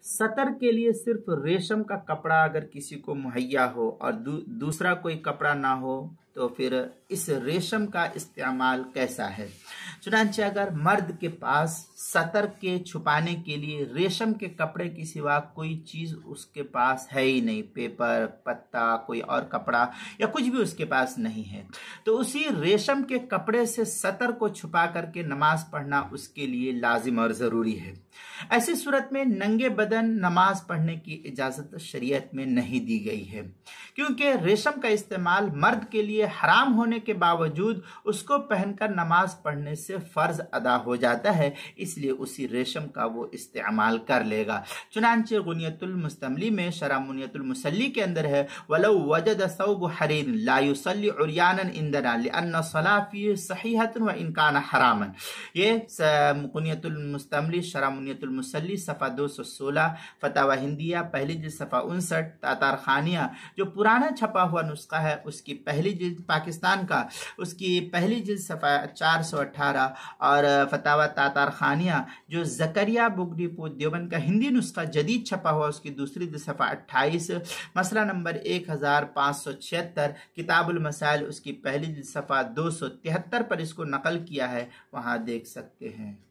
सतर के लिए सिर्फ रेशम का कपड़ा अगर किसी को मुहैया हो और दूसरा कोई कपड़ा ना हो तो फिर इस रेशम का इस्तेमाल कैसा है। चुनांचे अगर मर्द के पास सतर के छुपाने के लिए रेशम के कपड़े के सिवा कोई चीज उसके पास है ही नहीं, पेपर, पत्ता, कोई और कपड़ा या कुछ भी उसके पास नहीं है, तो उसी रेशम के कपड़े से सतर को छुपा करके नमाज पढ़ना उसके लिए लाजिम और जरूरी है। ऐसी सूरत में नंगे बदन नमाज पढ़ने की इजाजत शरीयत में नहीं दी गई है, क्योंकि रेशम का इस्तेमाल मर्द के लिए हराम होने के बावजूद उसको पहनकर नमाज पढ़ने से फर्ज अदा हो जाता है, इसलिए उसी रेशम का वो इस्तेमाल कर लेगा। चुनांचे गुनियतुल मुस्तमली में शरह मुनियतुल मुसल्ली के अंदर है, वलौ वजद सौब हरीन ला युसल्ली उर्यानन इंदना लिअन्न सला फी सहीहतन व इन कान हरामन। ये गुनियतुल मुस्तमली शरह मुनियतुल मुसल्ली सफ़ा 216, फतावा हिंदिया पहली जिल्द सफ़ा 59, तातार खानिया जो पुराना छपा हुआ नुस्खा है उसकी पहली जिल्द पाकिस्तान का, उसकी पहली जिल्द सफ़ा 418, और फतावा तातार खानिया जो जकरिया बुगडीपुर देवबंद का हिंदी नुस्खा जदीद छपा हुआ उसकी दूसरी जिल्द सफ़ा 28, मसला नंबर 1576, किताबुल मसाइल उसकी पहली जिल्द सफ़ा 273 पर इसको नकल किया है, वहाँ देख सकते हैं।